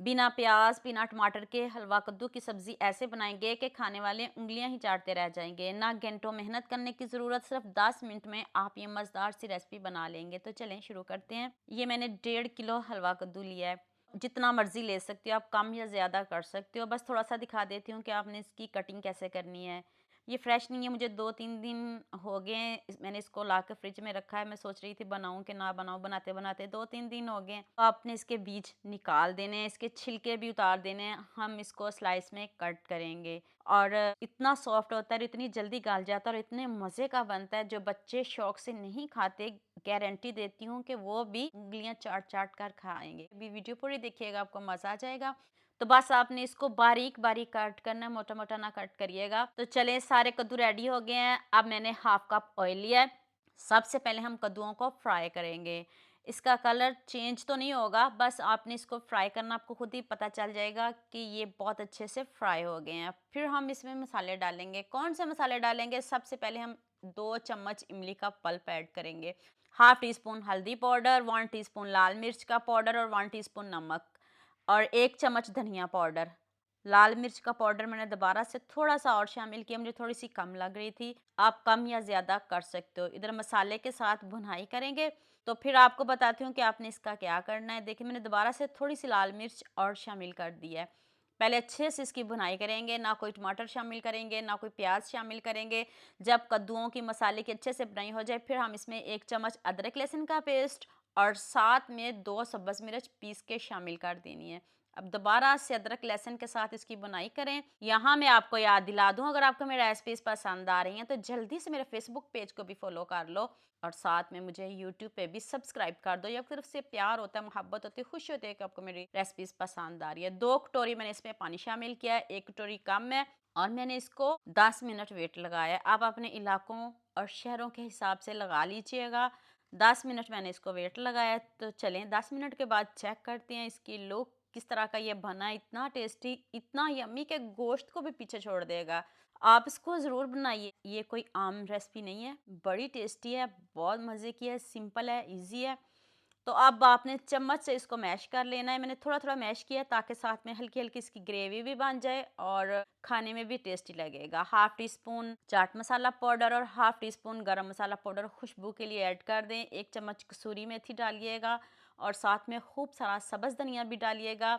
बिना प्याज, बिना टमाटर के हलवा कद्दू की सब्ज़ी ऐसे बनाएँगे कि खाने वाले उँगलियाँ ही चाटते रह जाएँगे। ना घंटों मेहनत करने की ज़रूरत, सिर्फ़ 10 मिनट में आप ये मज़ेदार सी रेसिपी बना लेंगे। तो चलें शुरू करते हैं। ये मैंने 1.5 किलो हलवा कद्दू लिया है। जितना मर्ज़ी ले सकते हो आप, कम या ज़्यादा कर सकते हो। बस थोड़ा-सा दिखा देती हूँ कि आपने इसकी कटिंग कैसे करनी है। ये फ्रेश नहीं है, मुझे 2-3 दिन हो गए हैं मैंने इसको ला के फ्रिज में रखा है। मैं सोच रही थी बनाऊं कि ना बनाऊं, बनाते बनाते 2-3 दिन हो गए हैं। तो आपने इसके बीज निकाल देने हैं, इसके छिलके भी उतार देने हैं। हम इसको स्लाइस में कट करेंगे और इतना सॉफ्ट होता है और इतनी जल्दी गल जाता है और इतने मज़े का बनता है। जो बच्चे शौक से नहीं खाते, गारंटी देती हूँ कि वो भी उंगलियां चाट चाट कर खाएंगे। अभी वीडियो पूरी देखिएगा, आपको मज़ा आ जाएगा। तो बस आपने इसको बारीक बारीक कट करना है, मोटा मोटा ना कट करिएगा। तो चलें, सारे कद्दू रेडी हो गए हैं। अब मैंने हाफ कप ऑयल लिया है। सबसे पहले हम कद्दूओं को फ्राई करेंगे। इसका कलर चेंज तो नहीं होगा, बस आपने इसको फ्राई करना, आपको खुद ही पता चल जाएगा कि ये बहुत अच्छे से फ्राई हो गए हैं। फिर हम इसमें मसाले डालेंगे। कौन से मसाले डालेंगे? सबसे पहले हम 2 चम्मच इमली का पल्प ऐड करेंगे, हाफ टी स्पून हल्दी पाउडर, 1 टीस्पून लाल मिर्च का पाउडर और 1 टीस्पून नमक और 1 चम्मच धनिया पाउडर। लाल मिर्च का पाउडर मैंने दोबारा से थोड़ा-सा और शामिल किया, मुझे थोड़ी-सी कम लग रही थी। आप कम या ज़्यादा कर सकते हो। इधर मसाले के साथ भुनाई करेंगे, तो फिर आपको बताती हूँ कि आपने इसका क्या करना है। देखिए, मैंने दोबारा से थोड़ी-सी लाल मिर्च और शामिल कर दी है। पहले अच्छे से इसकी भुनाई करेंगे, ना कोई टमाटर शामिल करेंगे, ना कोई प्याज शामिल करेंगे। जब कद्दूओं की मसाले की अच्छे से भुनाई हो जाए, फिर हम इसमें 1 चम्मच अदरक लहसुन का पेस्ट और साथ में 2 सब्ज़ मिर्च पीस के शामिल कर देनी है। अब दोबारा से अदरक लहसुन के साथ इसकी बुनाई करें। यहाँ मैं आपको याद दिला दूँ, अगर आपको मेरी रेसिपीज़ पसंद आ रही हैं तो जल्दी से मेरे फेसबुक पेज को भी फॉलो कर लो और साथ में मुझे यूट्यूब पे भी सब्सक्राइब कर दो। ये तरफ से प्यार होता है, मोहब्बत होती है, खुशी होती है कि आपको मेरी रेसिपीज़ पसंद आ रही है। 2 कटोरी मैंने इसमें पानी शामिल किया है, 1 कटोरी कम है और मैंने इसको 10 मिनट वेट लगाया है। आप अपने इलाकों और शहरों के हिसाब से लगा लीजिएगा। 10 मिनट मैंने इसको वेट लगाया है। तो चलें 10 मिनट के बाद चेक करते हैं इसकी लुक किस तरह का ये बना। इतना टेस्टी, इतना यम्मी कि गोश्त को भी पीछे छोड़ देगा। आप इसको ज़रूर बनाइए। ये कोई आम रेसिपी नहीं है, बड़ी टेस्टी है, बहुत मज़े की है, सिंपल है, ईज़ी है। तो अब आपने चम्मच से इसको मैश कर लेना है। मैंने थोड़ा-थोड़ा मैश किया ताकि साथ में हल्की-हल्की इसकी ग्रेवी भी बन जाए और खाने में भी टेस्टी लगेगा। Half tea spoon chaat masala powder और हाफ टी स्पून गरम मसाला पाउडर खुशबू के लिए ऐड कर दें। 1 चम्मच कसूरी मेथी डालिएगा और साथ में खूब सारा सब्ज़ धनिया भी डालिएगा।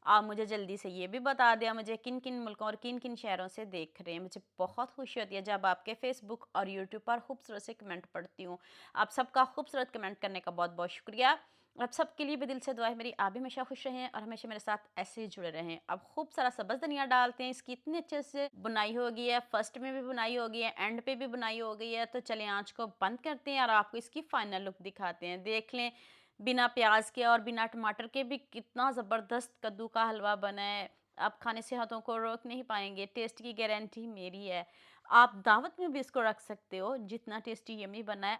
आप मुझे जल्दी से ये भी बता दें मुझे किन-किन मुल्कों और किन-किन शहरों से देख रहे हैं। मुझे बहुत खुशी होती है जब आपके फ़ेसबुक और यूट्यूब पर खूबसूरत से कमेंट पढ़ती हूँ। आप सबका खूबसूरत कमेंट करने का बहुत-बहुत शुक्रिया। आप सबके लिए भी दिल से दुआ है मेरी, आप भी हमेशा खुश रहें और हमेशा मेरे साथ ऐसे ही जुड़े रहें। अब खूब सारा सब्ज़ धनिया डालते हैं, इसकी इतनी अच्छे से बुनाई हो गई है, फर्स्ट में भी बुनाई हो गई है, एंड पे भी बुनाई हो गई है। तो चलें आँच को बंद करते हैं और आपको इसकी फाइनल लुक दिखाते हैं। देख लें, बिना प्याज के और बिना टमाटर के भी कितना ज़बरदस्त कद्दू का हलवा बना है। आप खाने से हाथों को रोक नहीं पाएँगे, टेस्ट की गारंटी मेरी है। आप दावत में भी इसको रख सकते हो, जितना टेस्टी यम्मी बना है।